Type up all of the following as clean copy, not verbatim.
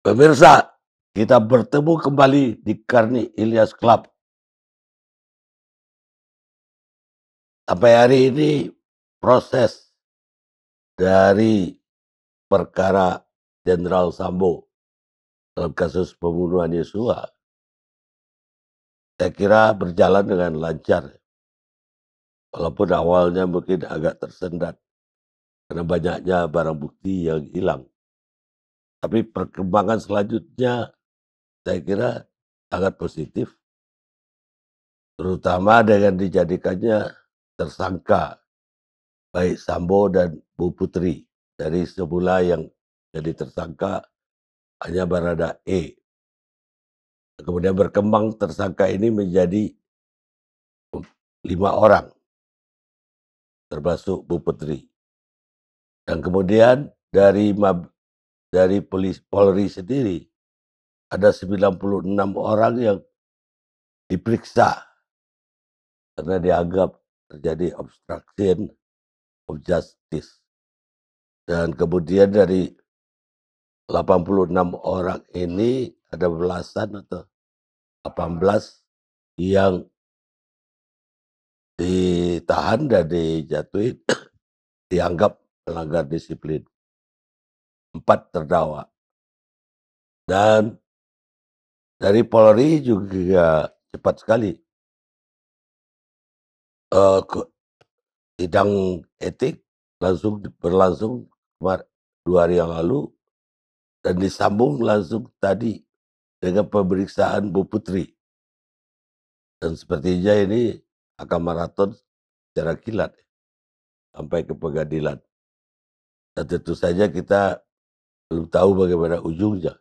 Pemirsa, kita bertemu kembali di Karni Ilyas Club. Sampai hari ini proses dari perkara Jenderal Sambo dalam kasus pembunuhan Yosua, saya kira berjalan dengan lancar. Walaupun awalnya mungkin agak tersendat karena banyaknya barang bukti yang hilang. Tapi perkembangan selanjutnya saya kira sangat positif, terutama dengan dijadikannya tersangka baik Sambo dan Bu Putri. Dari semula yang jadi tersangka hanya Barada E. Kemudian berkembang tersangka ini menjadi 5 orang, termasuk Bu Putri. Dan kemudian dari Polri sendiri ada 96 orang yang diperiksa karena dianggap terjadi obstruction of justice. Dan kemudian dari 86 orang ini ada belasan atau 18 yang ditahan dan dijatuhin dianggap melanggar disiplin. 4 terdakwa. Dan dari Polri juga cepat sekali. Sidang etik berlangsung 2 hari yang lalu dan disambung langsung tadi dengan pemeriksaan Bu Putri. Dan sepertinya ini akan maraton secara kilat sampai ke pengadilan. Dan tentu saja kita belum tahu bagaimana ujungnya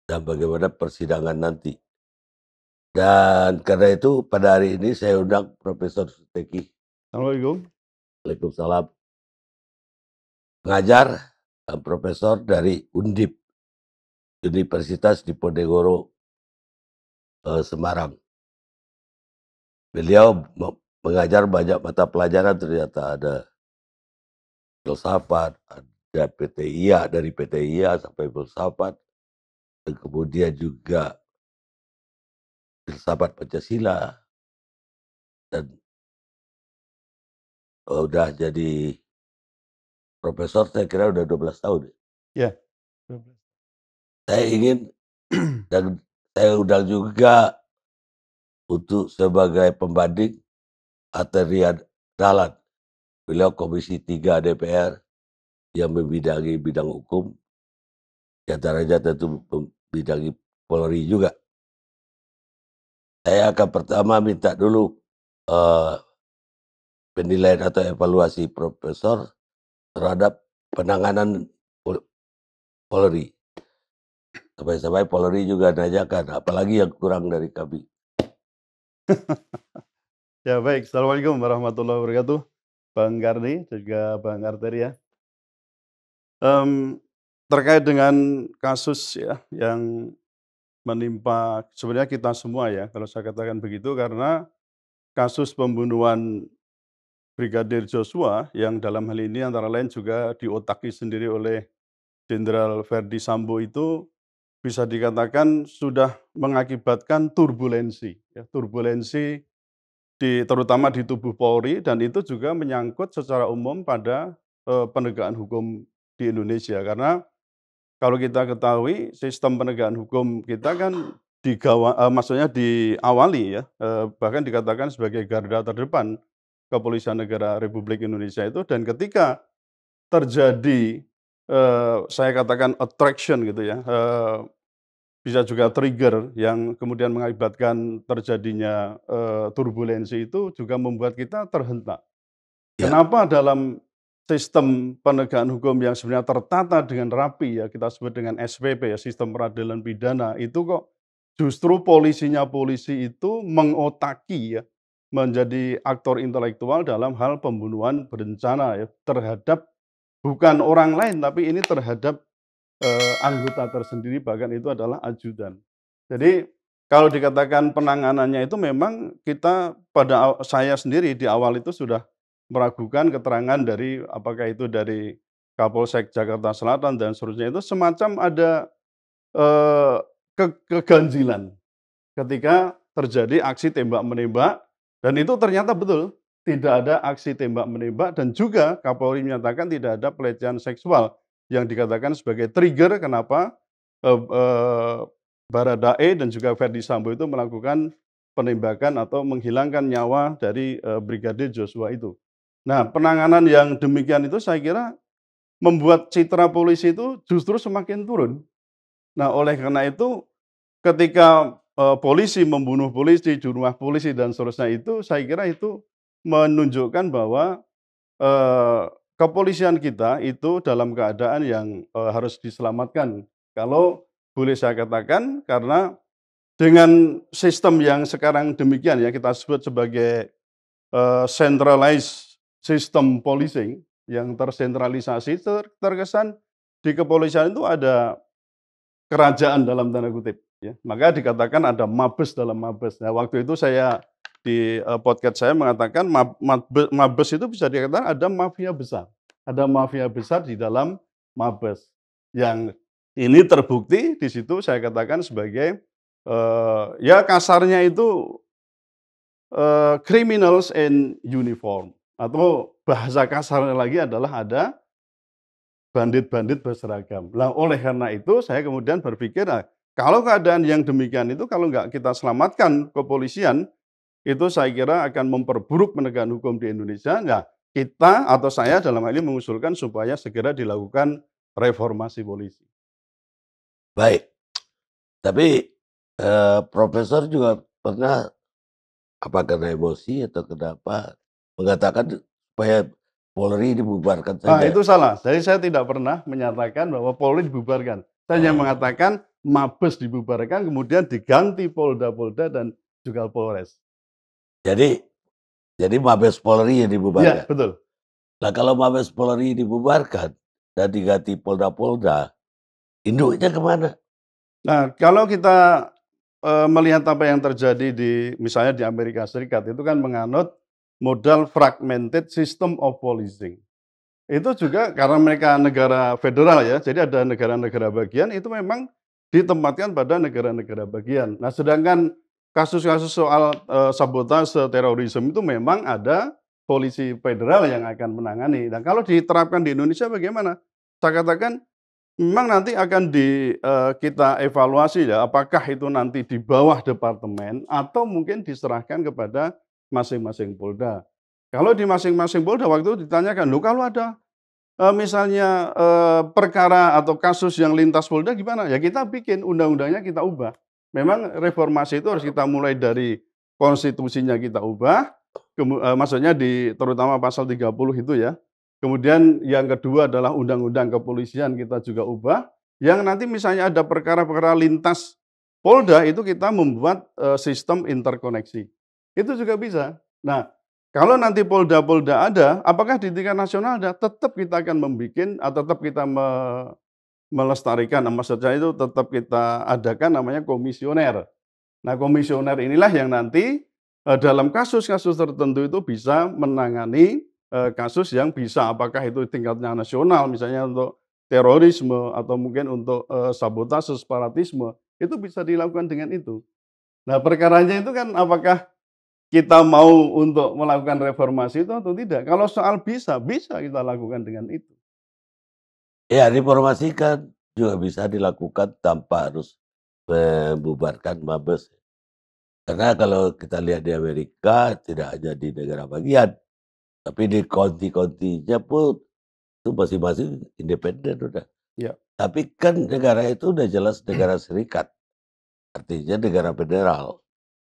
dan bagaimana persidangan nanti. Dan karena itu pada hari ini saya undang Profesor Suteki. Assalamualaikum. Waalaikumsalam. Pengajar dan profesor dari Undip, Universitas Diponegoro, Semarang. Beliau mengajar banyak mata pelajaran, ternyata ada filsafat, ada PTIA, dari PTIA sampai filsafat, dan kemudian juga filsafat Pancasila, dan udah jadi profesor saya kira udah 12 tahun. Ya. Saya ingin dan saya undang juga untuk sebagai pembanding Riyad Dahlan. Beliau Komisi 3 DPR yang membidangi bidang hukum, di antaranya tentu membidangi Polri juga. Saya akan pertama minta dulu penilaian atau evaluasi Profesor terhadap penanganan Polri. Sampai-sampai Polri juga nanyakan, apalagi yang kurang dari kami. Ya baik, Assalamualaikum warahmatullahi wabarakatuh. Bang Karni dan juga Bang Arteria. Terkait dengan kasus ya yang menimpa sebenarnya kita semua ya, kalau saya katakan begitu, karena kasus pembunuhan Brigadir Joshua yang dalam hal ini antara lain juga diotaki sendiri oleh Jenderal Verdi Sambo itu bisa dikatakan sudah mengakibatkan turbulensi terutama di tubuh Polri, dan itu juga menyangkut secara umum pada penegakan hukum di Indonesia. Karena kalau kita ketahui sistem penegakan hukum kita kan maksudnya diawali ya, bahkan dikatakan sebagai garda terdepan Kepolisian Negara Republik Indonesia itu, dan ketika terjadi saya katakan attraction gitu ya, bisa juga trigger yang kemudian mengakibatkan terjadinya turbulensi, itu juga membuat kita terhentak. Ya, Kenapa dalam sistem penegakan hukum yang sebenarnya tertata dengan rapi ya, kita sebut dengan SPP ya, sistem peradilan pidana, itu kok justru polisi itu mengotaki ya, menjadi aktor intelektual dalam hal pembunuhan berencana ya, terhadap bukan orang lain, tapi ini terhadap anggota tersendiri, bahkan itu adalah ajudan. Jadi kalau dikatakan penanganannya itu memang kita saya sendiri di awal itu sudah meragukan keterangan dari apakah itu dari Kapolsek Jakarta Selatan dan seterusnya, itu semacam ada eee, keganjilan ketika terjadi aksi tembak-menembak dan itu ternyata betul, tidak ada aksi tembak-menembak dan juga Kapolri menyatakan tidak ada pelecehan seksual yang dikatakan sebagai trigger kenapa, eee eee, Baradae dan juga Ferdy Sambo itu melakukan penembakan atau menghilangkan nyawa dari, Brigadir Joshua itu. Nah, penanganan yang demikian itu saya kira membuat citra polisi itu justru semakin turun. Nah, oleh karena itu ketika, polisi membunuh polisi, di rumah polisi dan seterusnya itu, saya kira itu menunjukkan bahwa, kepolisian kita itu dalam keadaan yang, harus diselamatkan. Kalau boleh saya katakan karena dengan sistem yang sekarang demikian ya, kita sebut sebagai, centralized system policing yang tersentralisasi, terkesan di kepolisian itu ada kerajaan dalam tanda kutip, ya. Maka dikatakan ada mabes dalam mabes. Nah, waktu itu saya di, podcast saya mengatakan mabes itu bisa dikatakan ada mafia besar. Ada mafia besar di dalam mabes. Yang ini terbukti di situ saya katakan sebagai, ya kasarnya itu, criminals in uniform atau bahasa kasarnya lagi adalah ada bandit-bandit berseragam. Lah oleh karena itu saya kemudian berpikir, kalau keadaan yang demikian itu kalau nggak kita selamatkan kepolisian, itu saya kira akan memperburuk penegakan hukum di Indonesia. Nah, kita atau saya dalam hal ini mengusulkan supaya segera dilakukan reformasi polisi. Baik, tapi, profesor juga pernah, apa karena emosi atau kenapa, mengatakan supaya Polri dibubarkan saja. Itu salah. Jadi saya tidak pernah menyatakan bahwa Polri dibubarkan. Saya hanya Oh, mengatakan Mabes dibubarkan kemudian diganti Polda-Polda dan juga Polres. jadi Mabes Polri yang Iya, dibubarkan. betul. Nah, kalau Mabes Polri dibubarkan dan diganti Polda-Polda, induknya kemana? Nah, kalau kita, melihat apa yang terjadi di misalnya di Amerika Serikat, itu kan menganut modal fragmented system of policing. Itu juga karena mereka negara federal ya, jadi ada negara-negara bagian itu memang ditempatkan pada negara-negara bagian. Nah, sedangkan kasus-kasus soal, sabotase, terorisme itu memang ada polisi federal yang akan menangani. Nah, kalau diterapkan di Indonesia bagaimana? Saya katakan memang nanti akan kita evaluasi ya, apakah itu nanti di bawah departemen atau mungkin diserahkan kepada masing-masing Polda. Kalau di masing-masing Polda waktu itu ditanyakan, "Loh kalau ada, misalnya, perkara atau kasus yang lintas Polda gimana?" Ya kita bikin undang-undangnya kita ubah. Memang reformasi itu harus kita mulai dari konstitusinya kita ubah, maksudnya terutama pasal 30 itu ya. Kemudian yang kedua adalah undang-undang kepolisian kita juga ubah, yang nanti misalnya ada perkara-perkara lintas Polda itu kita membuat, sistem interkoneksi. Itu juga bisa. Nah, kalau nanti Polda-Polda ada, apakah di tingkat nasional ada? Tetap kita akan membikin atau tetap kita melestarikan, maksud saya itu tetap kita adakan namanya komisioner. Nah, komisioner inilah yang nanti, dalam kasus-kasus tertentu itu bisa menangani, kasus yang bisa apakah itu tingkatnya nasional misalnya untuk terorisme atau mungkin untuk, sabotase, separatisme, itu bisa dilakukan dengan itu. Nah, perkaranya itu kan apakah kita mau untuk melakukan reformasi itu atau tidak? Kalau soal bisa, bisa kita lakukan dengan itu. Ya, reformasi kan juga bisa dilakukan tanpa harus membubarkan Mabes. Karena kalau kita lihat di Amerika tidak hanya di negara bagian, tapi di county-county-nya pun itu masing-masing independen udah. Ya, Tapi kan negara itu udah jelas negara serikat, artinya negara federal.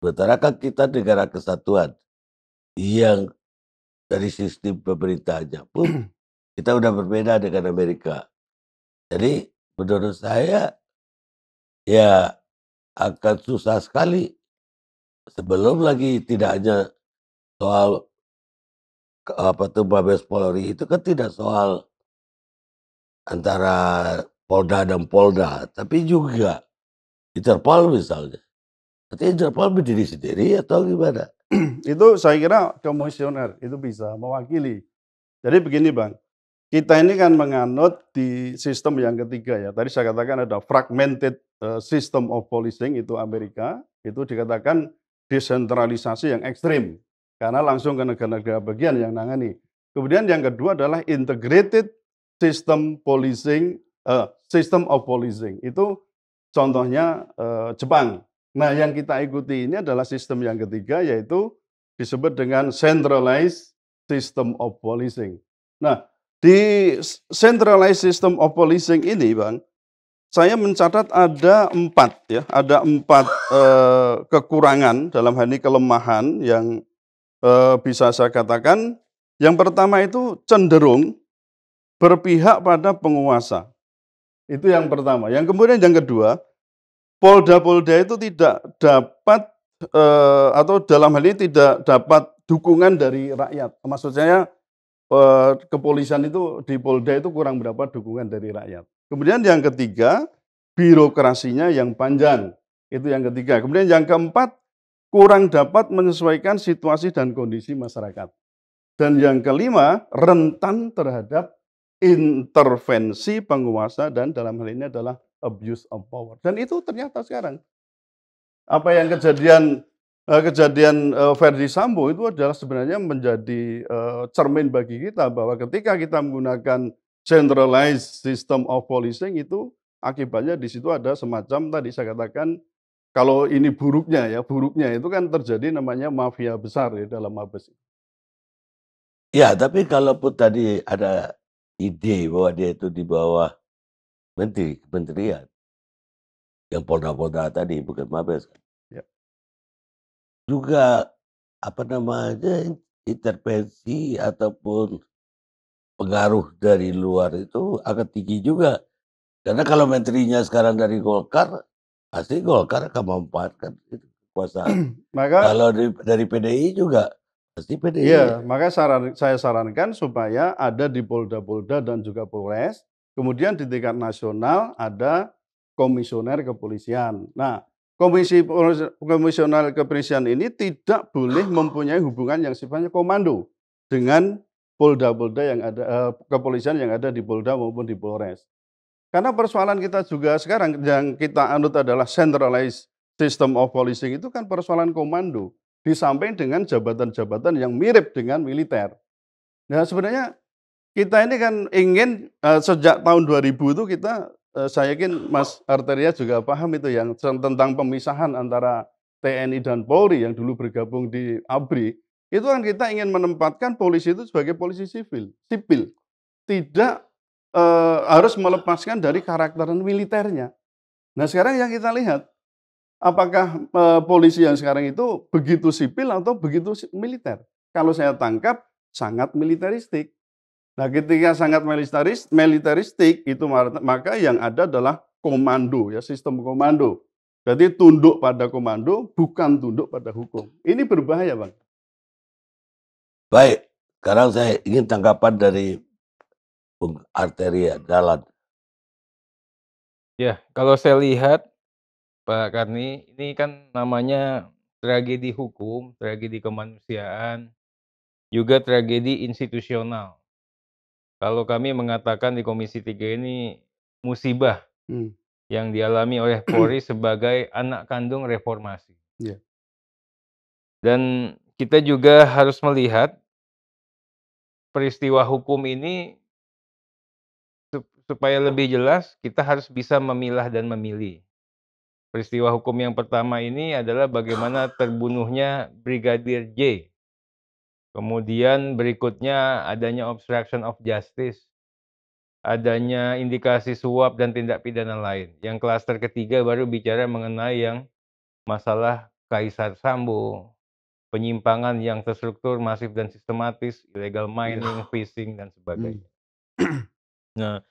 Sementara kan kita negara kesatuan yang dari sistem pemerintahnya pun kita udah berbeda dengan Amerika. Jadi menurut saya ya akan susah sekali sebelum lagi tidak hanya soal apa tuh Mabes Polri itu kan tidak soal antara Polda dan Polda, tapi juga Interpol misalnya. Nanti Interpol berdiri sendiri atau gimana? itu saya kira komisioner itu bisa mewakili. Jadi begini Bang, kita ini kan menganut di sistem yang ketiga ya. Tadi saya katakan ada fragmented, system of policing itu Amerika, itu dikatakan desentralisasi yang ekstrim, karena langsung ke negara-negara bagian yang nangani. Kemudian yang kedua adalah integrated system of policing, itu contohnya, Jepang. Nah, yang kita ikuti ini adalah sistem yang ketiga, yaitu disebut dengan centralized system of policing. Nah, di centralized system of policing ini, Bang, saya mencatat ada 4 ya, ada 4 kekurangan, dalam hal ini kelemahan yang, bisa saya katakan. Yang pertama itu cenderung berpihak pada penguasa, itu yang pertama. Yang kemudian yang kedua, polda-polda itu tidak dapat, atau dalam hal ini tidak dapat dukungan dari rakyat. Maksud saya, kepolisian itu di Polda itu kurang berapa dukungan dari rakyat. Kemudian yang ketiga, birokrasinya yang panjang, itu yang ketiga. Kemudian yang keempat, kurang dapat menyesuaikan situasi dan kondisi masyarakat. Dan yang kelima, rentan terhadap intervensi penguasa dan dalam hal ini adalah abuse of power. Dan itu ternyata sekarang, apa yang kejadian Verdi Sambo itu adalah sebenarnya menjadi, cermin bagi kita bahwa ketika kita menggunakan centralized system of policing itu akibatnya di situ ada semacam tadi saya katakan, kalau ini buruknya itu kan terjadi namanya mafia besar ya dalam Mabes. Ya, tapi kalaupun tadi ada ide bahwa dia itu di bawah kementerian, yang Polda-Polda tadi bukan Mabes, Ya. juga apa namanya, intervensi ataupun pengaruh dari luar itu akan tinggi juga. Karena kalau menterinya sekarang dari Golkar, pasti Golkar akan memanfaatkan itu kekuasaan. Maka Kalau dari PDI juga, pasti PDI. Iya, maka saya sarankan supaya ada di Polda-Polda dan juga Polres, kemudian di tingkat nasional ada komisioner kepolisian. Nah, komisioner kepolisian ini tidak boleh mempunyai hubungan yang sifatnya komando dengan Polda-Polda yang ada, kepolisian yang ada di Polda maupun di Polres. Karena persoalan kita juga sekarang yang kita anut adalah centralized system of policing itu kan persoalan komando, di samping dengan jabatan-jabatan yang mirip dengan militer. Nah, sebenarnya kita ini kan ingin, sejak tahun 2000 itu kita, saya yakin Mas Arteria juga paham itu yang tentang pemisahan antara TNI dan Polri yang dulu bergabung di ABRI, itu kan kita ingin menempatkan polisi itu sebagai polisi sipil, tidak, harus melepaskan dari karakter militernya. Nah, sekarang yang kita lihat, apakah, polisi yang sekarang itu begitu sipil atau begitu militer? Kalau saya tangkap sangat militeristik. Nah, ketika sangat militeristik itu maka yang ada adalah komando ya, sistem komando. Jadi tunduk pada komando, bukan tunduk pada hukum. Ini berbahaya, Bang. Baik, sekarang saya ingin tanggapan dari Bung Arteria Dahlan. Ya, kalau saya lihat Pak Karni, ini kan namanya tragedi hukum, tragedi kemanusiaan, juga tragedi institusional. Kalau kami mengatakan di Komisi 3 ini musibah Hmm. yang dialami oleh Polri sebagai anak kandung reformasi. Iya. Dan kita juga harus melihat peristiwa hukum ini supaya lebih jelas, kita harus bisa memilah dan memilih. Peristiwa hukum yang pertama ini adalah bagaimana terbunuhnya Brigadir J. Kemudian berikutnya adanya obstruction of justice, adanya indikasi suap dan tindak pidana lain. Yang klaster ketiga baru bicara mengenai yang masalah Kaisar Sambo, penyimpangan yang terstruktur, masif dan sistematis, illegal mining, fishing dan sebagainya. Nah,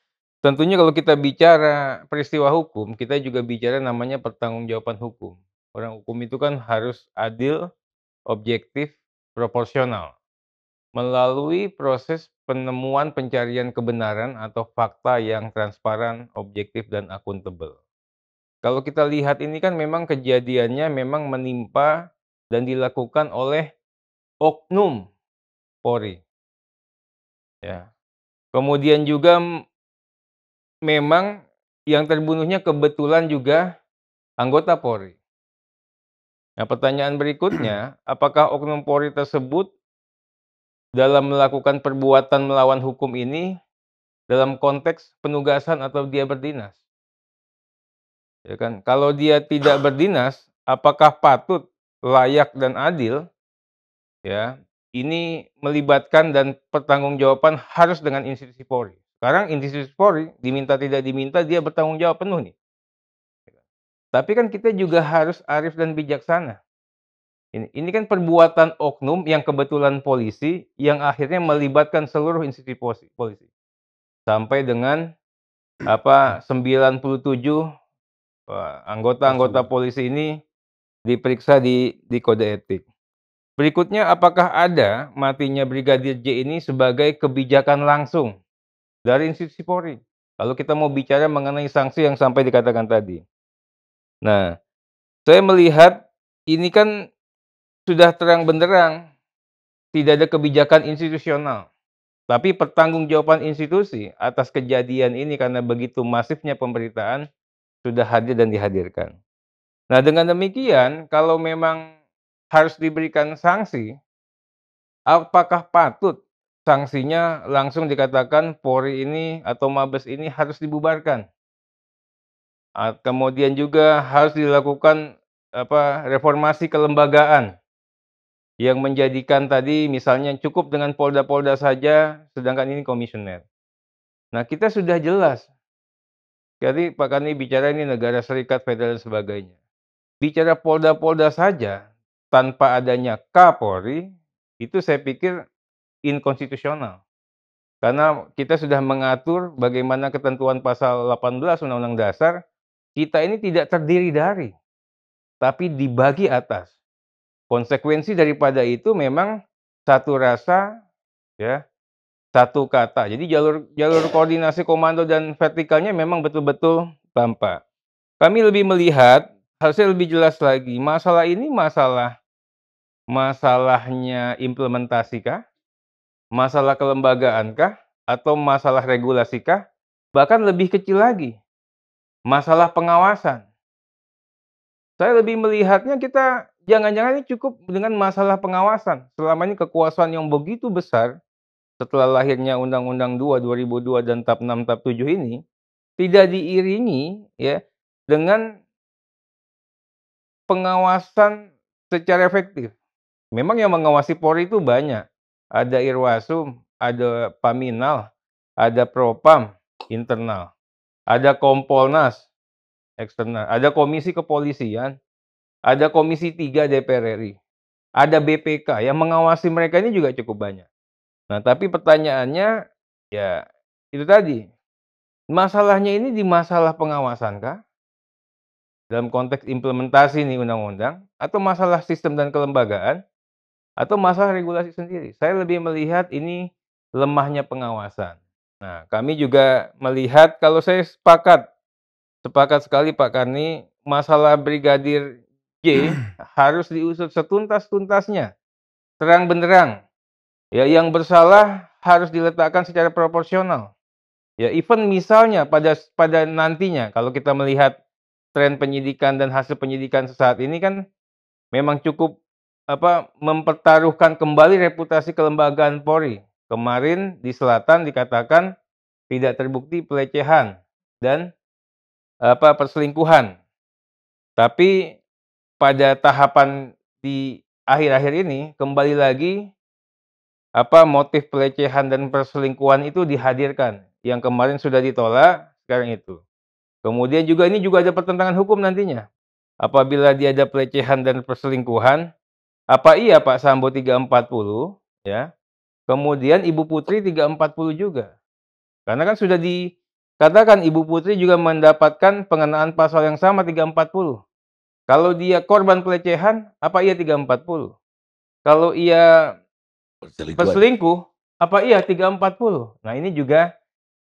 tentunya kalau kita bicara peristiwa hukum, kita juga bicara namanya pertanggungjawaban hukum. Orang hukum itu kan harus adil, objektif, proporsional. Melalui proses penemuan pencarian kebenaran atau fakta yang transparan, objektif, dan akuntabel. Kalau kita lihat ini kan memang kejadiannya memang menimpa dan dilakukan oleh oknum Polri. Ya. Kemudian juga memang yang terbunuhnya kebetulan juga anggota Polri. Nah, pertanyaan berikutnya, apakah oknum Polri tersebut dalam melakukan perbuatan melawan hukum ini dalam konteks penugasan atau dia berdinas? Ya kan? Kalau dia tidak berdinas, apakah patut, layak dan adil ya, ini melibatkan dan pertanggungjawaban harus dengan institusi Polri. Sekarang institusi Polri diminta tidak diminta dia bertanggung jawab penuh nih. Tapi kan kita juga harus arif dan bijaksana. Ini kan perbuatan oknum yang kebetulan polisi yang akhirnya melibatkan seluruh institusi polisi. Sampai dengan 97 anggota-anggota Personil. polisi ini diperiksa di kode etik. Berikutnya, apakah ada matinya Brigadir J ini sebagai kebijakan langsung dari institusi Polri? Kalau kita mau bicara mengenai sanksi yang sampai dikatakan tadi. Nah, saya melihat ini kan sudah terang benderang tidak ada kebijakan institusional. Tapi pertanggungjawaban institusi atas kejadian ini karena begitu masifnya pemberitaan sudah hadir dan dihadirkan. Nah, dengan demikian kalau memang harus diberikan sanksi, apakah patut sanksinya langsung dikatakan Polri ini atau Mabes ini harus dibubarkan? Kemudian juga harus dilakukan reformasi kelembagaan yang menjadikan tadi misalnya cukup dengan polda-polda saja sedangkan ini komisioner. Nah, kita sudah jelas. Jadi Pak Kani bicara ini negara serikat federal dan sebagainya. Bicara polda-polda saja tanpa adanya Kapolri itu saya pikir inkonstitusional. Karena kita sudah mengatur bagaimana ketentuan pasal 18 Undang-Undang Dasar, kita ini tidak terdiri dari, tapi dibagi atas. Konsekuensi daripada itu memang satu rasa, ya, satu kata. Jadi jalur koordinasi komando dan vertikalnya memang betul-betul tampak. Kami lebih melihat, harusnya lebih jelas lagi, masalah ini masalahnya implementasikah? Masalah kelembagaankah? Atau masalah regulasikah? Bahkan lebih kecil lagi, masalah pengawasan. Saya lebih melihatnya kita jangan-jangan ini cukup dengan masalah pengawasan. Selama ini kekuasaan yang begitu besar, setelah lahirnya Undang-Undang 2 2002 dan TAP 6 TAP 7 ini, tidak diiringi ya dengan pengawasan secara efektif. Memang yang mengawasi Polri itu banyak. Ada Irwasum, ada Paminal, ada Propam internal, ada Kompolnas eksternal, ada Komisi Kepolisian, ada Komisi 3 DPR RI, ada BPK, yang mengawasi mereka ini juga cukup banyak. Nah, tapi pertanyaannya, ya itu tadi, masalahnya ini di masalah pengawasankah? Dalam konteks implementasi nih undang-undang, atau masalah sistem dan kelembagaan, atau masalah regulasi sendiri? Saya lebih melihat ini lemahnya pengawasan. Nah, kami juga melihat kalau saya sepakat sekali Pak Karni, masalah Brigadir J harus diusut setuntas-tuntasnya, terang benderang. Ya, yang bersalah harus diletakkan secara proporsional. Ya, even misalnya pada nantinya kalau kita melihat tren penyidikan dan hasil penyidikan sesaat ini kan memang cukup mempertaruhkan kembali reputasi kelembagaan Polri. Kemarin di selatan dikatakan tidak terbukti pelecehan dan perselingkuhan. Tapi pada tahapan di akhir-akhir ini kembali lagi motif pelecehan dan perselingkuhan itu dihadirkan. Yang kemarin sudah ditolak, sekarang itu. Kemudian juga ini juga ada pertentangan hukum nantinya. Apabila dia ada pelecehan dan perselingkuhan, apa iya Pak Sambo 340 ya, kemudian Ibu Putri 340 juga. Karena kan sudah dikatakan Ibu Putri juga mendapatkan pengenaan pasal yang sama 340. Kalau dia korban pelecehan, apa iya 340? Kalau ia Perselingkuhan. berselingkuh, apa iya 340? Nah, ini juga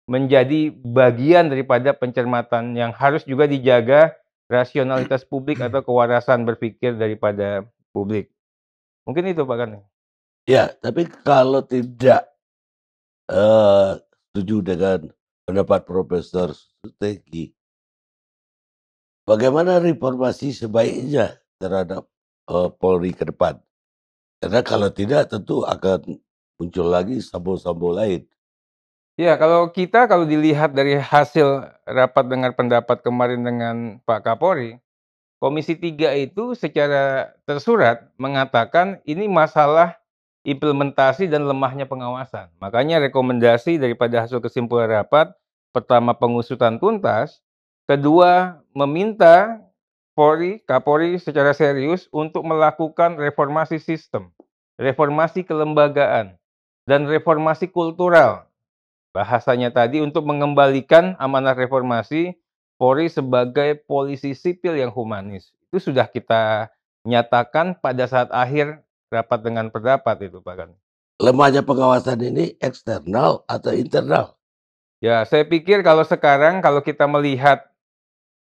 menjadi bagian daripada pencermatan yang harus juga dijaga rasionalitas publik atau kewarasan berpikir daripada publik. Mungkin itu Pak Karni. Ya, tapi kalau tidak setuju dengan pendapat Profesor Suteki. Bagaimana reformasi sebaiknya terhadap Polri ke depan? Karena kalau tidak tentu akan muncul lagi sambo-sambo lain. Ya, kalau dilihat dari hasil rapat dengar pendapat kemarin dengan Pak Kapolri, Komisi 3 itu secara tersurat mengatakan ini masalah implementasi dan lemahnya pengawasan. Makanya rekomendasi daripada hasil kesimpulan rapat, pertama pengusutan tuntas, kedua meminta Kapolri secara serius untuk melakukan reformasi sistem, reformasi kelembagaan, dan reformasi kultural. Bahasanya tadi untuk mengembalikan amanah reformasi Polri sebagai polisi sipil yang humanis. Itu sudah kita nyatakan pada saat akhir rapat dengan pendapat itu, Pak Kan. Lemahnya pengawasan ini eksternal atau internal? Ya, saya pikir kalau kita melihat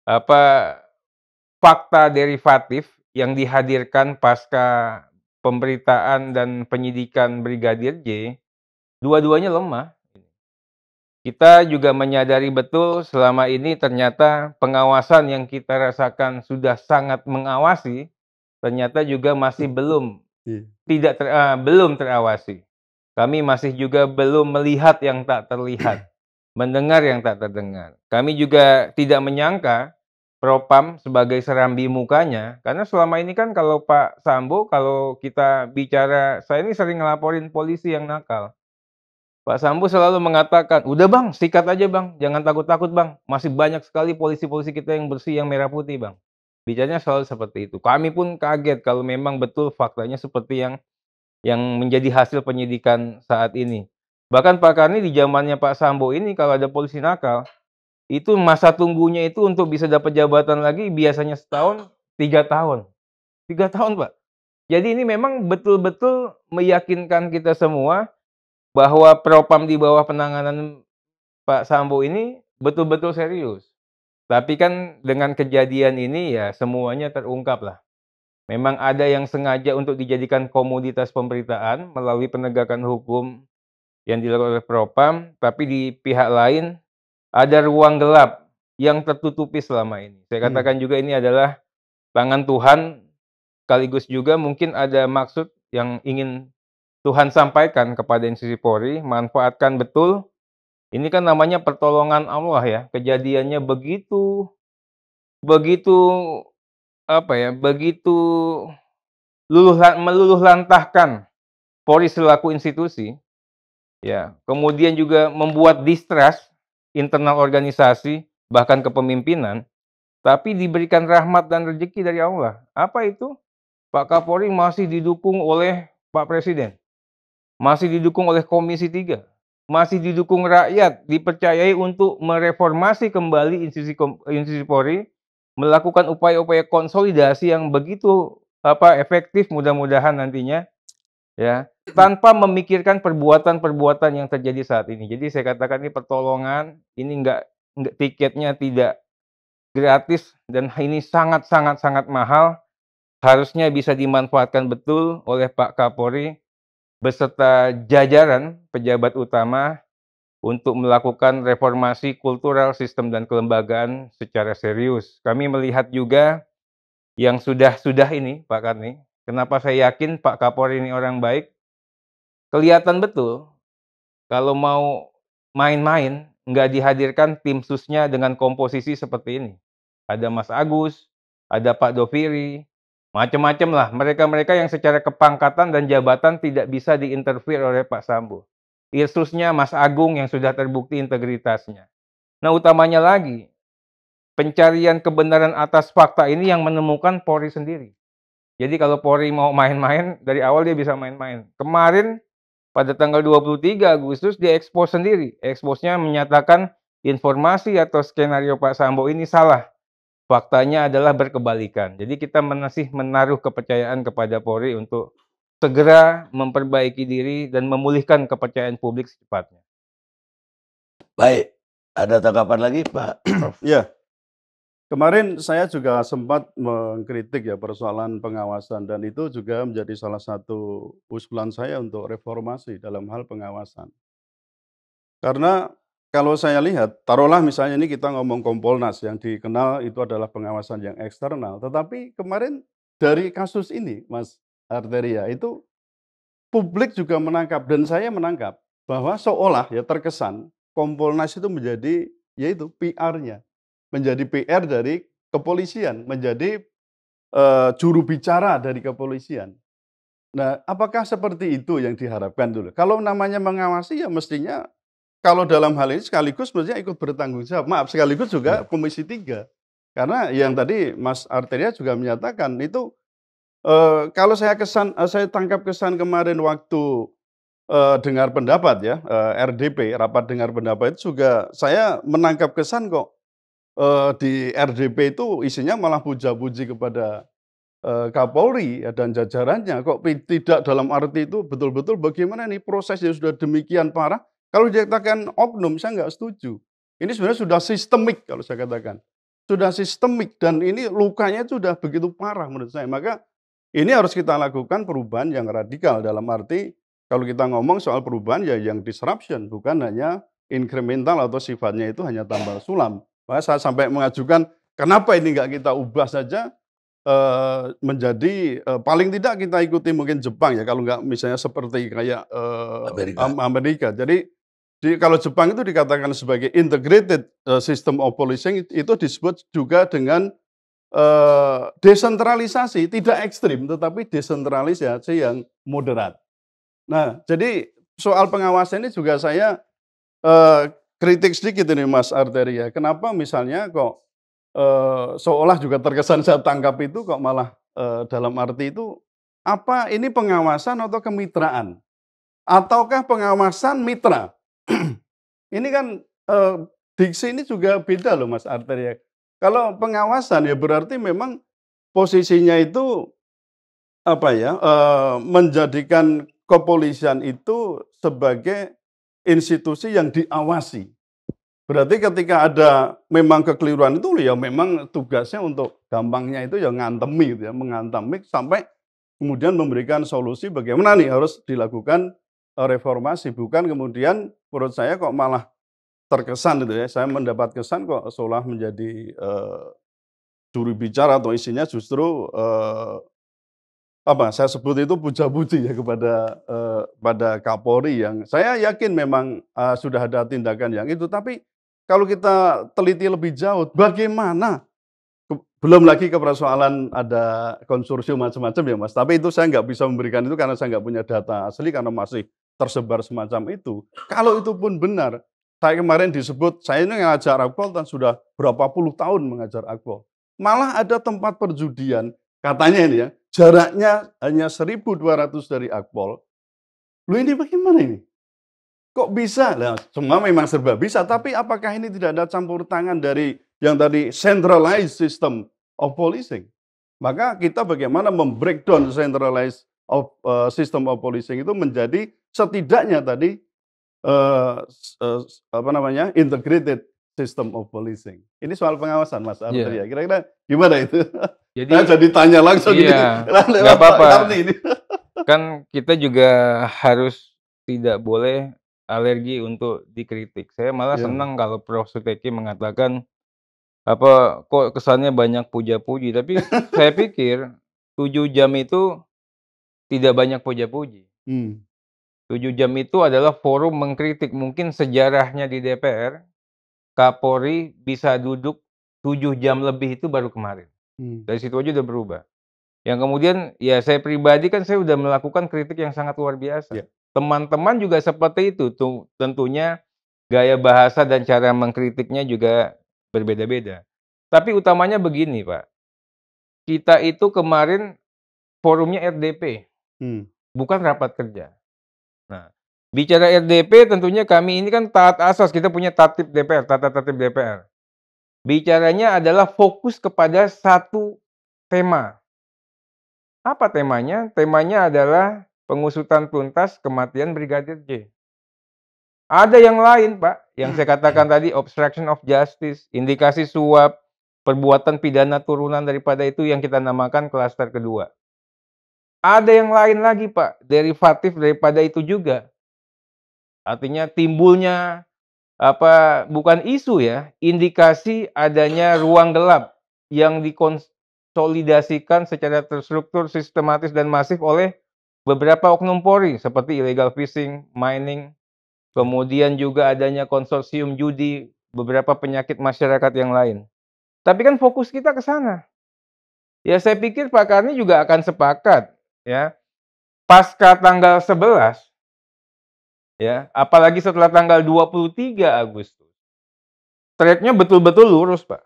apa fakta derivatif yang dihadirkan pasca pemberitaan dan penyidikan Brigadir J, dua-duanya lemah. Kita juga menyadari betul selama ini ternyata pengawasan yang kita rasakan sudah sangat mengawasi, ternyata juga masih Iya. belum terawasi. Kami masih juga belum melihat yang tak terlihat, mendengar yang tak terdengar. Kami juga tidak menyangka Propam sebagai serambi mukanya, karena selama ini kan kalau Pak Sambo, kalau kita bicara, saya ini sering ngelaporin polisi yang nakal. Pak Sambo selalu mengatakan, "Udah Bang, sikat aja Bang, jangan takut-takut Bang, masih banyak sekali polisi-polisi kita yang bersih, yang merah putih Bang." Bicaranya selalu seperti itu. Kami pun kaget kalau memang betul faktanya seperti yang menjadi hasil penyidikan saat ini. Bahkan Pak Karni di zamannya Pak Sambo ini kalau ada polisi nakal, itu masa tunggunya itu untuk bisa dapat jabatan lagi biasanya setahun, 3 tahun. 3 tahun, Pak. Jadi ini memang betul-betul meyakinkan kita semua bahwa Propam di bawah penanganan Pak Sambo ini betul-betul serius. Tapi kan dengan kejadian ini ya semuanya terungkap lah. Memang ada yang sengaja untuk dijadikan komoditas pemberitaan melalui penegakan hukum yang dilakukan oleh Propam, tapi di pihak lain ada ruang gelap yang tertutupi selama ini. Saya Hmm. katakan juga ini adalah tangan Tuhan, sekaligus juga mungkin ada maksud yang ingin Tuhan sampaikan kepada institusi Polri, manfaatkan betul. Ini kan namanya pertolongan Allah ya. Kejadiannya begitu begitu begitu meluluh lantahkan Polri selaku institusi, ya. Kemudian juga membuat distrust internal organisasi, bahkan kepemimpinan, tapi diberikan rahmat dan rezeki dari Allah. Apa itu? Pak Kapolri masih didukung oleh Pak Presiden. Masih didukung oleh Komisi 3, masih didukung rakyat, dipercayai untuk mereformasi kembali institusi Polri, melakukan upaya-upaya konsolidasi yang begitu efektif mudah-mudahan nantinya ya, tanpa memikirkan perbuatan-perbuatan yang terjadi saat ini. Jadi saya katakan ini pertolongan, ini enggak tiketnya tidak gratis dan ini sangat sangat sangat mahal, harusnya bisa dimanfaatkan betul oleh Pak Kapolri beserta jajaran pejabat utama untuk melakukan reformasi kultural, sistem, dan kelembagaan secara serius. Kami melihat juga yang sudah ini, Pak Karni, kenapa saya yakin Pak Kapolri ini orang baik, kelihatan betul kalau mau main-main, nggak dihadirkan tim susnya dengan komposisi seperti ini. Ada Mas Agus, ada Pak Doviri, macam-macam lah. Mereka-mereka yang secara kepangkatan dan jabatan tidak bisa diinterview oleh Pak Sambo. Irsusnya Mas Agung yang sudah terbukti integritasnya. Nah, utamanya lagi, pencarian kebenaran atas fakta ini yang menemukan Polri sendiri. Jadi kalau Polri mau main-main, dari awal dia bisa main-main. Kemarin pada tanggal 23 Agustus dia expose sendiri. Expose-nya menyatakan informasi atau skenario Pak Sambo ini salah. Faktanya adalah berkebalikan. Jadi kita masih menaruh kepercayaan kepada Polri untuk segera memperbaiki diri dan memulihkan kepercayaan publik secepatnya. Baik, ada tanggapan lagi Pak Prof? Ya, kemarin saya juga sempat mengkritik ya persoalan pengawasan dan itu juga menjadi salah satu usulan saya untuk reformasi dalam hal pengawasan. Karena kalau saya lihat, taruhlah misalnya ini kita ngomong Kompolnas yang dikenal itu adalah pengawasan yang eksternal, tetapi kemarin dari kasus ini, Mas Arteria, itu publik juga menangkap dan saya menangkap bahwa seolah ya terkesan Kompolnas itu menjadi yaitu PR-nya, menjadi PR dari kepolisian, menjadi juru bicara dari kepolisian. Nah, apakah seperti itu yang diharapkan dulu? Kalau namanya mengawasi ya mestinya kalau dalam hal ini sekaligus mestinya ikut bertanggung jawab. Maaf, sekaligus juga Ya. Komisi 3. Karena yang tadi Mas Arteria juga menyatakan itu, kalau saya tangkap kesan kemarin waktu, dengar pendapat ya, RDP, rapat dengar pendapat itu juga saya menangkap kesan kok, di RDP itu isinya malah puja-puji kepada Kapolri ya dan jajarannya kok tidak dalam arti itu betul-betul bagaimana nih prosesnya sudah demikian parah, kalau dikatakan oknum saya nggak setuju. Ini sebenarnya sudah sistemik kalau saya katakan. Sudah sistemik dan ini lukanya sudah begitu parah menurut saya. Maka ini harus kita lakukan perubahan yang radikal dalam arti kalau kita ngomong soal perubahan ya yang disruption bukan hanya incremental atau sifatnya itu hanya tambal sulam. Maka saya sampai mengajukan kenapa ini nggak kita ubah saja menjadi, paling tidak kita ikuti mungkin Jepang ya, kalau nggak misalnya seperti kayak, Amerika. Amerika. Jadi kalau Jepang itu dikatakan sebagai integrated, system of policing itu disebut juga dengan, desentralisasi, tidak ekstrim tetapi desentralisasi yang moderat. Nah, jadi soal pengawasan ini juga saya, kritik sedikit ini Mas Arteria, kenapa misalnya kok seolah juga terkesan saya tangkap itu kok malah, dalam arti itu, apa ini pengawasan atau kemitraan? Ataukah pengawasan mitra? Ini kan, diksi ini juga beda loh Mas Arteria. Kalau pengawasan ya berarti memang posisinya itu, apa ya, menjadikan kepolisian itu sebagai institusi yang diawasi. Berarti ketika ada memang kekeliruan itu ya memang tugasnya untuk gampangnya itu ya ngantemi gitu ya, mengantemi sampai kemudian memberikan solusi bagaimana nih harus dilakukan, reformasi. Bukan kemudian menurut saya kok malah terkesan itu ya, saya mendapat kesan kok seolah menjadi, juru bicara atau isinya justru, apa, saya sebut itu puja-puji ya kepada, pada Kapolri yang saya yakin memang, sudah ada tindakan yang itu, tapi kalau kita teliti lebih jauh, bagaimana belum lagi ke persoalan ada konsorsium macam-macam ya Mas, tapi itu saya nggak bisa memberikan itu karena saya nggak punya data asli karena masih tersebar semacam itu. Kalau itu pun benar, saya kemarin disebut, saya ini ngajar akpol dan sudah berapa puluh tahun mengajar akpol. Malah ada tempat perjudian, katanya ini ya, jaraknya hanya 1.200 dari akpol. Loh ini bagaimana ini? Kok bisa? Nah, semua memang serba bisa, tapi apakah ini tidak ada campur tangan dari yang tadi centralized system of policing? Maka kita bagaimana membreakdown centralized system of policing itu menjadi setidaknya tadi apa namanya integrated system of policing. Ini soal pengawasan Mas Arteria. Iya. Kira-kira gimana itu? Jadi Saya jadi tanya langsung ini. iya, Lewat nggak Pak apa-apa. Karni ini. Kan kita juga harus tidak boleh alergi untuk dikritik. Saya malah Iya, senang kalau Prof. Suteki mengatakan, apa, kok kesannya banyak puja-puji, tapi saya pikir 7 jam itu tidak banyak puja-puji. hmm, 7 jam itu adalah forum mengkritik. Mungkin sejarahnya di DPR, Kapolri bisa duduk 7 jam lebih itu baru kemarin. hmm, Dari situ aja udah berubah. Yang kemudian, ya saya pribadi kan saya udah melakukan kritik yang sangat luar biasa. ya, Teman-teman juga seperti itu, tentunya gaya bahasa dan cara mengkritiknya juga berbeda-beda. Tapi utamanya begini Pak, kita itu kemarin forumnya RDP, hmm, bukan rapat kerja. Nah, bicara RDP tentunya kami ini kan taat asas, kita punya tatip DPR, tata tertib DPR. Bicaranya adalah fokus kepada satu tema. Apa temanya? Temanya adalah pengusutan tuntas kematian Brigadir J. Ada yang lain, Pak, yang saya katakan tadi obstruction of justice, indikasi suap, perbuatan pidana turunan daripada itu yang kita namakan klaster kedua. Ada yang lain lagi, Pak, derivatif daripada itu juga. Artinya timbulnya bukan isu ya, indikasi adanya ruang gelap yang dikonsolidasikan secara terstruktur, sistematis, dan masif oleh beberapa oknum Polri seperti illegal fishing, mining, kemudian juga adanya konsorsium judi, beberapa penyakit masyarakat yang lain. Tapi kan fokus kita ke sana. Ya saya pikir Pak Karni juga akan sepakat ya, pasca tanggal 11 ya, apalagi setelah tanggal 23 Agustus, track-nya betul-betul lurus, Pak.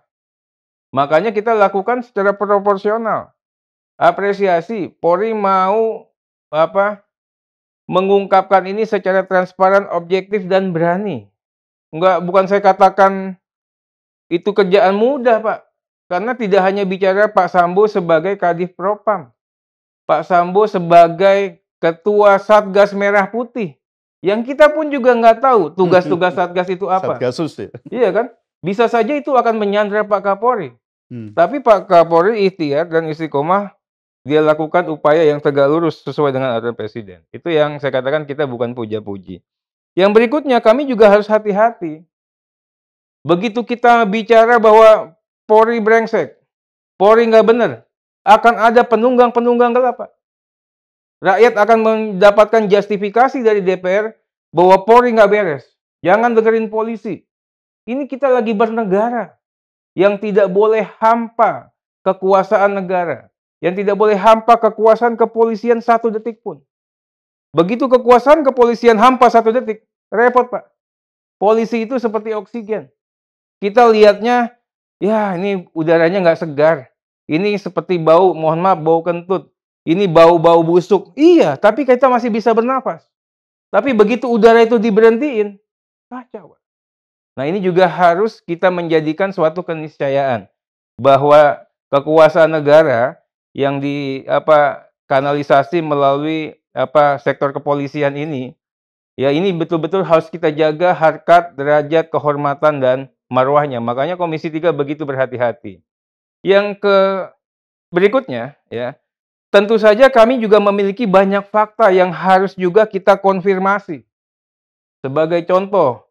Makanya kita lakukan secara proporsional. Apresiasi, Polri mau mengungkapkan ini secara transparan, objektif, dan berani. Bukan saya katakan itu kerjaan mudah, Pak. Karena tidak hanya bicara Pak Sambo sebagai Kadif Propam, Pak Sambo sebagai Ketua Satgas Merah Putih, yang kita pun juga nggak tahu tugas-tugas Satgas itu apa. Satgasus ya. Iya kan? Bisa saja itu akan menyandra Pak Kapolri. Tapi Pak Kapolri ikhtiar dan istiqomah, dia lakukan upaya yang tegak lurus sesuai dengan aturan Presiden. Itu yang saya katakan kita bukan puja-puji. Yang berikutnya, kami juga harus hati-hati. Begitu kita bicara bahwa Polri brengsek, Polri nggak benar, akan ada penunggang-penunggang gelap, Pak. Rakyat akan mendapatkan justifikasi dari DPR bahwa Polri nggak beres. Jangan dengerin polisi. Ini kita lagi bernegara yang tidak boleh hampa kekuasaan negara, yang tidak boleh hampa kekuasaan kepolisian 1 detik pun. Begitu kekuasaan kepolisian hampa 1 detik, repot, Pak. Polisi itu seperti oksigen. Kita lihatnya, ya ini udaranya nggak segar. Ini seperti bau, mohon maaf, bau kentut. Ini bau-bau busuk. Iya, tapi kita masih bisa bernafas. Tapi begitu udara itu diberhentiin, kacau. Nah, ini juga harus kita menjadikan suatu keniscayaan bahwa kekuasaan negara yang kanalisasi melalui sektor kepolisian ini, ya ini betul-betul harus kita jaga harkat, derajat, kehormatan, dan marwahnya. Makanya Komisi 3 begitu berhati-hati. Yang berikutnya, ya, tentu saja kami juga memiliki banyak fakta yang harus juga kita konfirmasi. Sebagai contoh,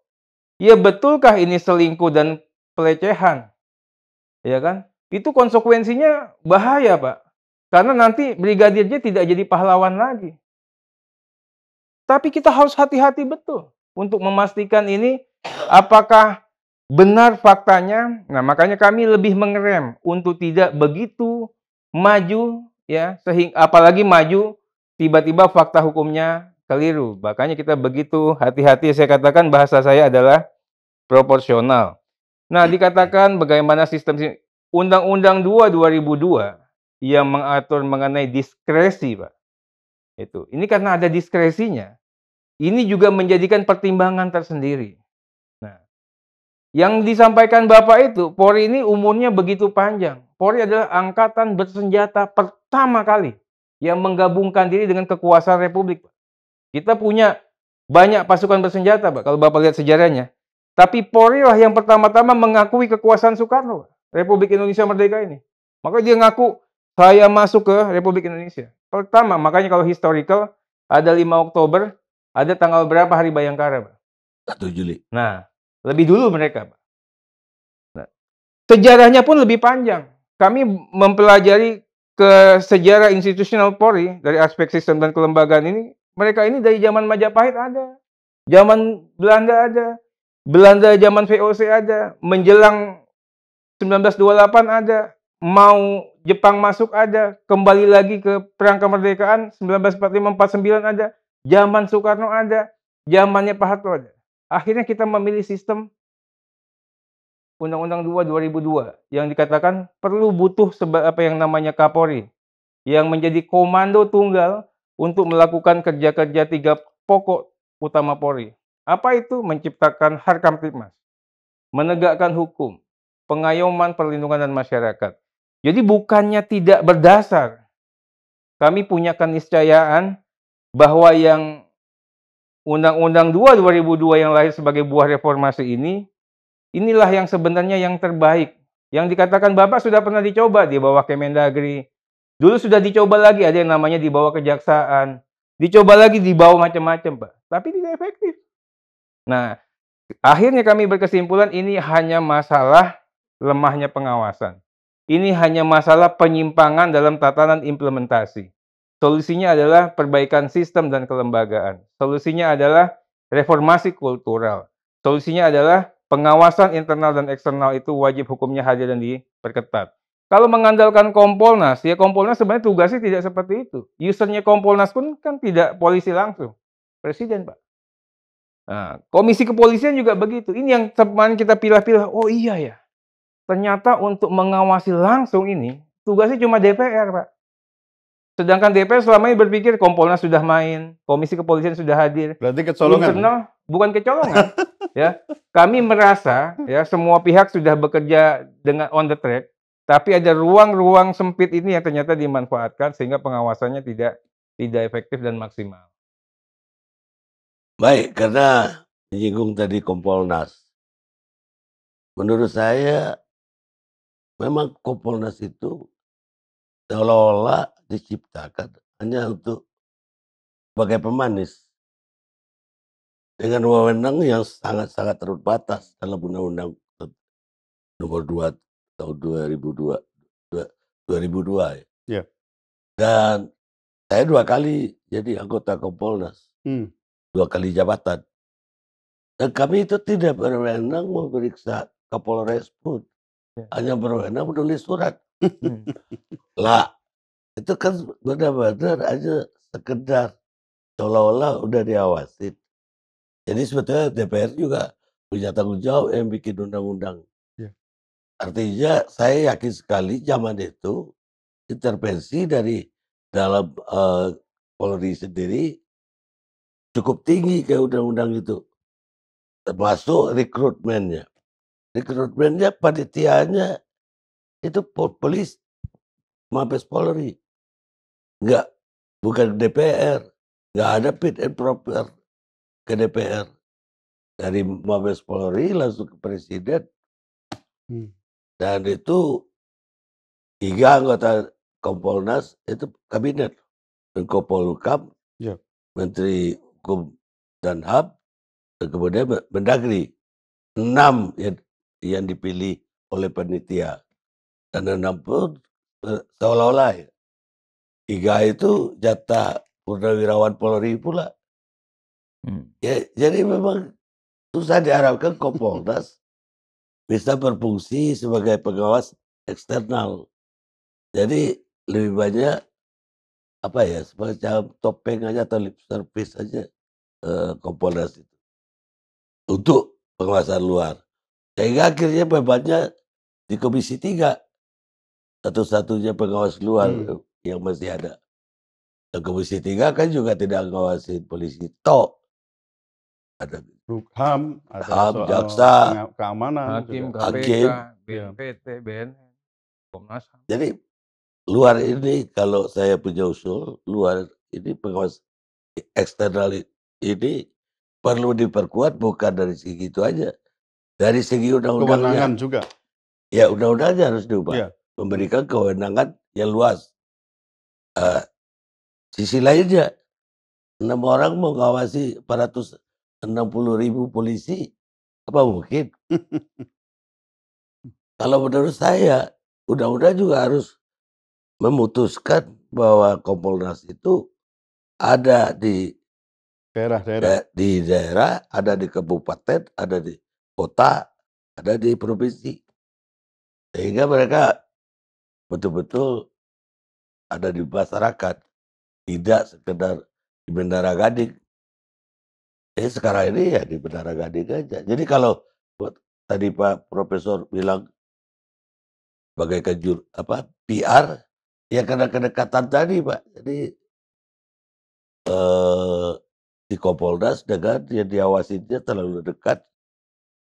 ya betulkah ini selingkuh dan pelecehan? Ya kan? Itu konsekuensinya bahaya, Pak. Karena nanti Brigadir J tidak jadi pahlawan lagi. Tapi kita harus hati-hati betul untuk memastikan ini apakah benar faktanya. Nah, makanya kami lebih mengerem untuk tidak begitu maju ya, sehingga apalagi maju tiba-tiba fakta hukumnya keliru. Makanya kita begitu hati-hati, saya katakan bahasa saya adalah proporsional. Nah, dikatakan bagaimana sistem Undang-Undang 2 2002 yang mengatur mengenai diskresi, Pak. Itu. Ini karena ada diskresinya. Ini juga menjadikan pertimbangan tersendiri. Nah, yang disampaikan Bapak itu, Polri ini umurnya begitu panjang. Polri adalah angkatan bersenjata pertama kali yang menggabungkan diri dengan kekuasaan Republik. Kita punya banyak pasukan bersenjata, Pak, kalau Bapak lihat sejarahnya. Tapi Polri lah yang pertama-tama mengakui kekuasaan Soekarno, Republik Indonesia Merdeka ini. Makanya dia ngaku, saya masuk ke Republik Indonesia. Pertama, makanya kalau historical, ada 5 Oktober, ada tanggal berapa Hari Bayangkara, Pak? 1 Juli. Nah, lebih dulu mereka, Pak. Nah, sejarahnya pun lebih panjang. Kami mempelajari ke sejarah institusional Polri dari aspek sistem dan kelembagaan ini. Mereka ini dari zaman Majapahit ada, zaman Belanda ada, Belanda zaman VOC ada, menjelang 1928 ada, mau Jepang masuk ada, kembali lagi ke perang kemerdekaan 1945-49 ada, zaman Soekarno ada, zamannya Pak Harto ada. Akhirnya kita memilih sistem Undang-Undang 2 2002 yang dikatakan butuh apa yang namanya Kapolri yang menjadi komando tunggal untuk melakukan kerja-kerja 3 pokok utama Polri. Apa itu? Menciptakan Harkamtibmas, menegakkan hukum, pengayoman, perlindungan dan masyarakat. Jadi bukannya tidak berdasar. Kami punya keniscayaan bahwa yang Undang-Undang 2 2002 yang lahir sebagai buah reformasi ini, inilah yang sebenarnya yang terbaik. Yang dikatakan Bapak sudah pernah dicoba di bawah Kemendagri. Dulu sudah dicoba lagi, ada yang namanya di bawah Kejaksaan. Dicoba lagi di bawah macam-macam, Pak. Tapi tidak efektif. Nah, Akhirnya kami berkesimpulan ini hanya masalah lemahnya pengawasan. Ini hanya masalah penyimpangan dalam tatanan implementasi. Solusinya adalah perbaikan sistem dan kelembagaan. Solusinya adalah reformasi kultural. Solusinya adalah pengawasan internal dan eksternal itu wajib hukumnya hadir dan diperketat. Kalau mengandalkan Kompolnas, ya Kompolnas sebenarnya tugasnya tidak seperti itu. Usernya Kompolnas pun kan tidak polisi langsung, presiden, Pak. Nah, komisi kepolisian juga begitu. Ini yang kemarin kita pilah-pilah, oh iya ya, ternyata untuk mengawasi langsung ini, tugasnya cuma DPR, Pak. Sedangkan DPR selama ini berpikir Kompolnas sudah main, komisi kepolisian sudah hadir. Berarti kecolongan. Internal bukan kecolongan, ya. Kami merasa ya semua pihak sudah bekerja dengan on the track, tapi ada ruang-ruang sempit ini yang ternyata dimanfaatkan sehingga pengawasannya tidak efektif dan maksimal. Baik, karena menyinggung tadi Kompolnas. Menurut saya memang Kompolnas itu seolah-olah diciptakan hanya untuk sebagai pemanis dengan wewenang yang sangat-sangat terbatas dalam Undang-Undang Nomor 2 tahun 2002 ya. Ya. Dan saya 2 kali jadi anggota Kompolnas, 2 kali jabatan. Dan kami itu tidak berwenang memeriksa Kapolres pun, Ya. hanya berwenang menulis surat. Hmm. Lah, itu kan benar-benar aja sekedar seolah-olah udah diawasin. Jadi sebetulnya DPR juga punya tanggung jawab yang bikin undang-undang. Ya. Artinya saya yakin sekali zaman itu intervensi dari dalam Polri sendiri cukup tinggi ke undang-undang itu, termasuk rekrutmennya. Rekrutmennya panitianya itu Mabes Polri, bukan DPR, nggak ada fit and proper ke DPR. Dari Mabes Polri langsung ke presiden. Dan itu 3 anggota Kompolnas itu kabinet. Menko Polhukam, Ya. Menteri Hukum dan HAM, dan kemudian Mendagri. 6 yang dipilih oleh panitia. Dan 6 pun seolah-olah ya, 3 itu jatah purnawirawan Polri pula. Ya, jadi memang susah diharapkan Kompolnas bisa berfungsi sebagai pengawas eksternal. Jadi lebih banyak apa ya, semacam topeng aja atau lip service aja Kompolnas itu untuk pengawasan luar. Sehingga akhirnya bebannya di Komisi 3, satu-satunya pengawas luar yang masih ada. Dan Komisi 3 kan juga tidak ngawasin polisi tok. Ada HAM, ada HAM, soal jaksa, keamanan Hakim, juga. KPK, Hakim. BNPT, BNN, Komnas HAM. Jadi luar ini kalau saya punya usul, luar ini pengawas eksternal ini perlu diperkuat bukan dari segi itu aja. Dari segi Kewenangan undang-undangnya. juga. Ya undang-undangnya harus diubah. Ya. Memberikan kewenangan yang luas. Sisi lainnya, 6 orang mau ngawasi 460.000 polisi, apa mungkin? Kalau menurut saya, undang-undang juga harus memutuskan bahwa Kompolnas itu ada di Daerah-daerah. di daerah, ada di kabupaten, ada di kota, ada di provinsi. Sehingga mereka betul-betul ada di masyarakat, tidak sekedar di Menara Gading. Jadi sekarang ini ya di Menara Gading aja. Jadi kalau tadi Pak Profesor bilang bagaikan PR, ya karena kedekatan tadi Pak. Jadi di Kompolnas dengan yang diawasinya terlalu dekat.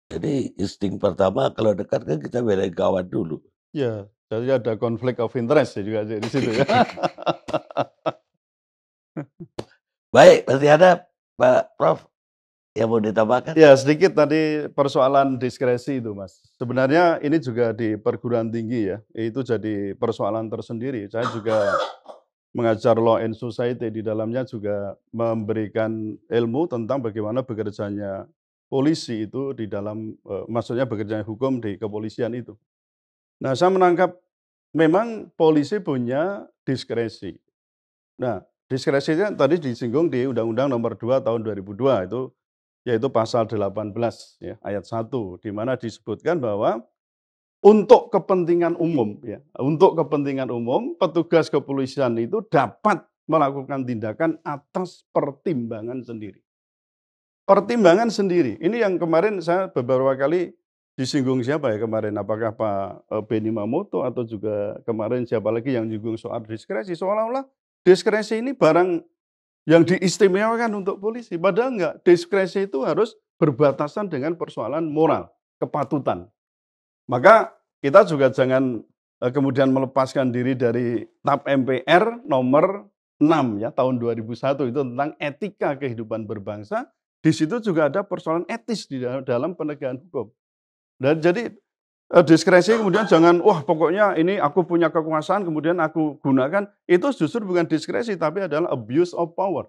Jadi insting pertama kalau dekat kan kita belain kawan dulu. Ya, jadi ada konflik of interest ya juga di situ ya. Baik, masih ada Pak Prof yang mau ditambahkan? Ya, sedikit tadi persoalan diskresi itu, Mas. Sebenarnya ini juga di perguruan tinggi ya, itu jadi persoalan tersendiri. Saya juga mengajar Law and Society, di dalamnya juga memberikan ilmu tentang bagaimana bekerjanya polisi itu di dalam maksudnya bekerja hukum di kepolisian itu. Nah, saya menangkap memang polisi punya diskresi. Nah, diskresinya tadi disinggung di Undang-Undang Nomor 2 Tahun 2002 itu, yaitu pasal 18 ya, ayat 1, di mana disebutkan bahwa untuk kepentingan umum ya, untuk kepentingan umum petugas kepolisian itu dapat melakukan tindakan atas pertimbangan sendiri. Pertimbangan sendiri. Ini yang kemarin saya beberapa kali disinggung siapa ya kemarin, apakah Pak Benny Mamoto atau juga kemarin siapa lagi yang nyinggung soal diskresi, seolah-olah diskresi ini barang yang diistimewakan untuk polisi, padahal enggak. Diskresi itu harus berbatasan dengan persoalan moral, kepatutan. Maka kita juga jangan kemudian melepaskan diri dari TAP MPR nomor 6 ya tahun 2001 itu tentang etika kehidupan berbangsa. Di situ juga ada persoalan etis di dalam penegakan hukum. Dan jadi diskresi kemudian jangan wah pokoknya ini aku punya kekuasaan kemudian aku gunakan, itu justru bukan diskresi tapi adalah abuse of power.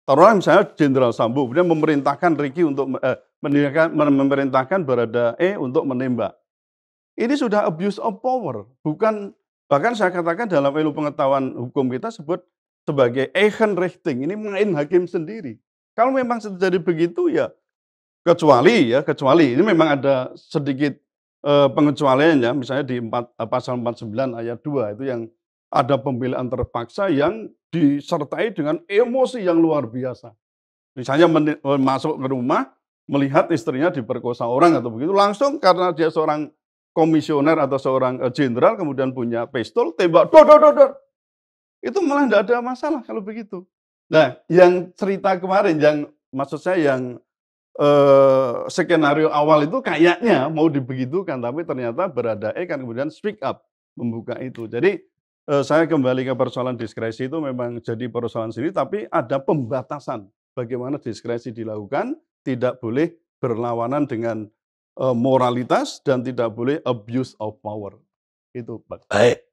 Taruhlah misalnya Jenderal Sambo kemudian memerintahkan Ricky untuk memerintahkan Baradae untuk menembak. Ini sudah abuse of power, bukan, bahkan saya katakan dalam ilmu pengetahuan hukum kita sebut sebagai Eigenrechten, ini main hakim sendiri. Kalau memang terjadi begitu ya kecuali ini memang ada sedikit pengecualian ya, misalnya di pasal 49 ayat 2 itu yang ada pembelaan terpaksa yang disertai dengan emosi yang luar biasa. Misalnya masuk ke rumah melihat istrinya diperkosa orang atau begitu, langsung karena dia seorang komisioner atau seorang jenderal kemudian punya pistol, tembak, dor. Itu malah tidak ada masalah kalau begitu. Nah, yang cerita kemarin, yang maksud saya yang skenario awal itu kayaknya mau dibegitukan, tapi ternyata Baradae kan kemudian speak up, membuka itu. Jadi saya kembali ke persoalan diskresi itu memang jadi persoalan sendiri, tapi ada pembatasan bagaimana diskresi dilakukan, tidak boleh berlawanan dengan moralitas dan tidak boleh abuse of power. Itu, Pak. Baik.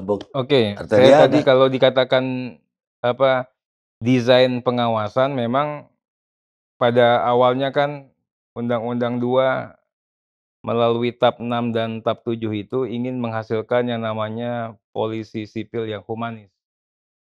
Bung Oke, Arteria saya tadi ada. kalau dikatakan desain pengawasan memang pada awalnya kan Undang-Undang 2 melalui TAP 6 dan TAP 7 itu ingin menghasilkan yang namanya polisi sipil yang humanis.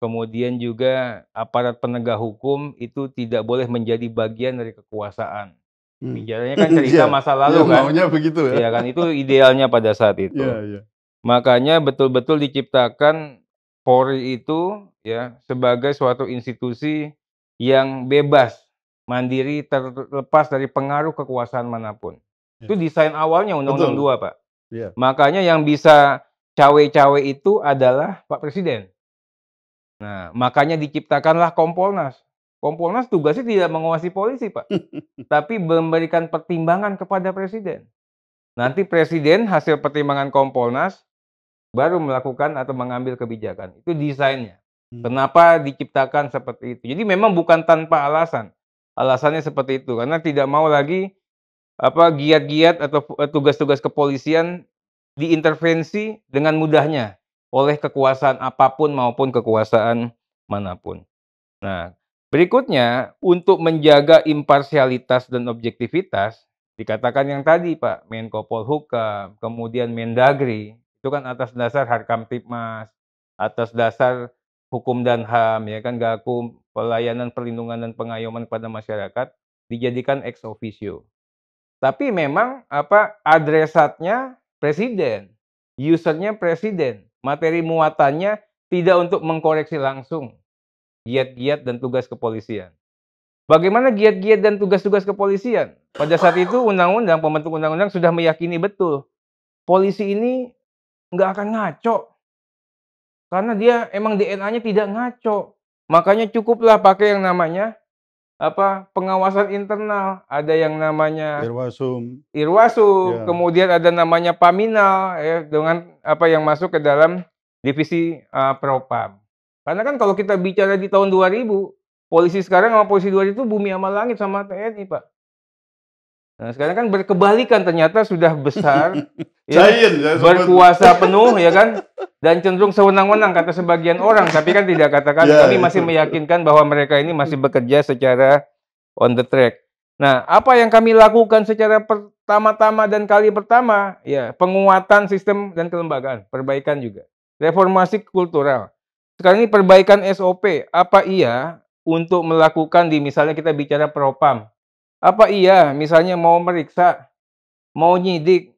Kemudian juga aparat penegak hukum itu tidak boleh menjadi bagian dari kekuasaan. Bicaranya kan cerita masa lalu kan. Maunya begitu ya. Iya kan, itu idealnya pada saat itu. Iya. Makanya betul-betul diciptakan Polri itu ya sebagai suatu institusi yang bebas, mandiri, terlepas dari pengaruh kekuasaan manapun. Ya. Itu desain awalnya Undang-Undang 2, Pak. Iya. Makanya yang bisa cawe-cawe itu adalah Pak Presiden. Nah, makanya diciptakanlah Kompolnas. Kompolnas tugasnya tidak mengawasi polisi, Pak, tapi memberikan pertimbangan kepada Presiden. Nanti Presiden hasil pertimbangan Kompolnas baru melakukan atau mengambil kebijakan. Itu desainnya. Kenapa diciptakan seperti itu. Jadi memang bukan tanpa alasan. Alasannya seperti itu. Karena tidak mau lagi giat-giat atau tugas-tugas kepolisian diintervensi dengan mudahnya oleh kekuasaan apapun maupun kekuasaan manapun. Nah, berikutnya untuk menjaga imparsialitas dan objektivitas, dikatakan yang tadi Pak, Menko Polhukam, kemudian Mendagri, itu kan atas dasar Harkamtibmas, atas dasar hukum dan HAM, ya kan, Gakum, pelayanan perlindungan dan pengayoman kepada masyarakat, dijadikan ex officio. Tapi memang adresatnya Presiden, usernya Presiden, materi muatannya tidak untuk mengkoreksi langsung giat-giat dan tugas kepolisian. Bagaimana giat-giat dan tugas-tugas kepolisian? Pada saat itu pembentuk undang-undang sudah meyakini betul polisi ini nggak akan ngaco. Karena dia emang DNA-nya tidak ngaco. Makanya cukuplah pakai yang namanya pengawasan internal. Ada yang namanya Irwasum, ya. Kemudian ada namanya Paminal ya, dengan yang masuk ke dalam divisi Propam. Karena kan kalau kita bicara di tahun 2000, polisi sekarang sama polisi 2000 itu bumi sama langit sama TNI, Pak. Nah, sekarang kan berkebalikan, ternyata sudah besar, ya, berkuasa penuh, ya kan, dan cenderung sewenang-wenang kata sebagian orang, tapi kan tidak katakan, kami masih meyakinkan bahwa mereka ini masih bekerja secara on the track. Nah, apa yang kami lakukan secara pertama-tama dan kali pertama, ya penguatan sistem dan kelembagaan, perbaikan juga. Reformasi kultural. Sekarang ini perbaikan SOP. Apa iya untuk melakukan misalnya kita bicara propam. Apa iya misalnya mau meriksa, mau nyidik,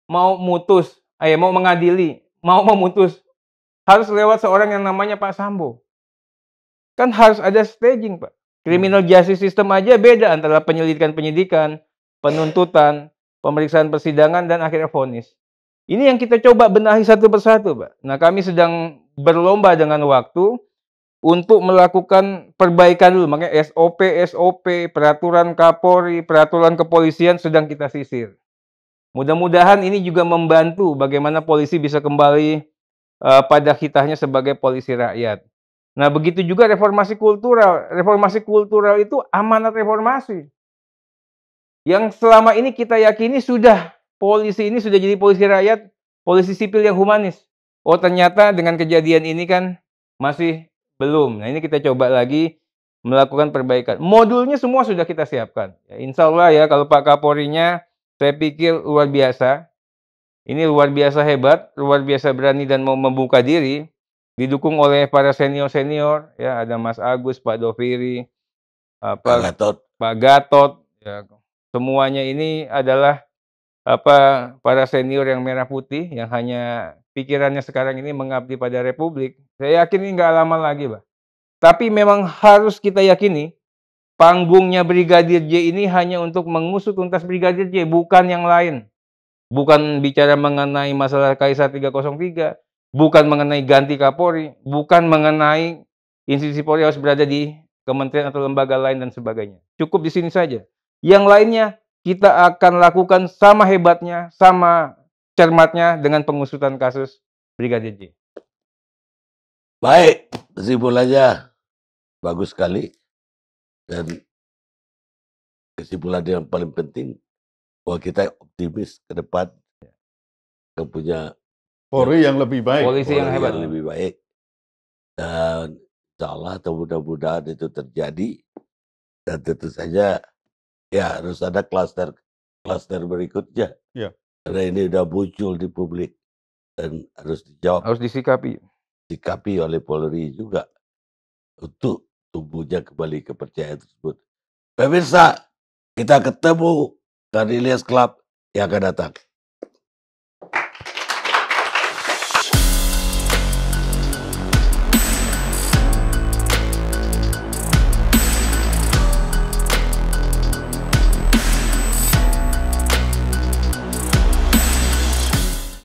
mau mutus, mau mengadili, mau memutus, harus lewat seorang yang namanya Pak Sambo. Kan harus ada staging, Pak. Criminal justice system aja beda antara penyidikan, penuntutan, pemeriksaan persidangan, dan akhirnya vonis. Ini yang kita coba benahi satu persatu, Pak. Nah, kami sedang berlomba dengan waktu untuk melakukan perbaikan dulu. Makanya SOP, peraturan Kapolri, peraturan kepolisian sedang kita sisir. Mudah-mudahan ini juga membantu bagaimana polisi bisa kembali pada kitanya sebagai polisi rakyat. Nah, begitu juga reformasi kultural. Reformasi kultural itu amanat reformasi. Yang selama ini kita yakini polisi ini sudah jadi polisi rakyat, polisi sipil yang humanis. Oh, ternyata dengan kejadian ini kan masih belum. Nah, ini kita coba lagi melakukan perbaikan. Modulnya semua sudah kita siapkan. Ya, insya Allah ya, kalau Pak Kapolrinya saya pikir luar biasa. Ini luar biasa hebat, luar biasa berani dan mau membuka diri. Didukung oleh para senior-senior, ya ada Mas Agus, Pak Doviri, Pak Gatot. Pak Gatot, ya. Semuanya ini adalah para senior yang merah putih yang hanya pikirannya sekarang ini mengabdi pada Republik. Saya yakin ini nggak lama lagi, Pak. Tapi memang harus kita yakini panggungnya Brigadir J ini hanya untuk mengusut tuntas Brigadir J, bukan yang lain. Bukan bicara mengenai masalah Kaisar 303, bukan mengenai ganti Kapolri, bukan mengenai institusi Polri harus berada di kementerian atau lembaga lain dan sebagainya. Cukup di sini saja. Yang lainnya kita akan lakukan sama hebatnya, sama cermatnya dengan pengusutan kasus Brigadir J. Baik, kesimpulannya bagus sekali. Dan kesimpulan yang paling penting bahwa kita optimis ke depan kita punya Polri yang lebih baik. Polisi yang Polri hebat. yang lebih baik. Dan insya Allah atau mudah-mudahan itu terjadi. Dan tentu saja ya harus ada klaster berikutnya. Ya. Karena ini udah muncul di publik dan harus dijawab, Harus disikapi oleh Polri juga untuk tumbuhnya kembali kepercayaan tersebut. Pemirsa, kita ketemu di Ilyas Club yang akan datang.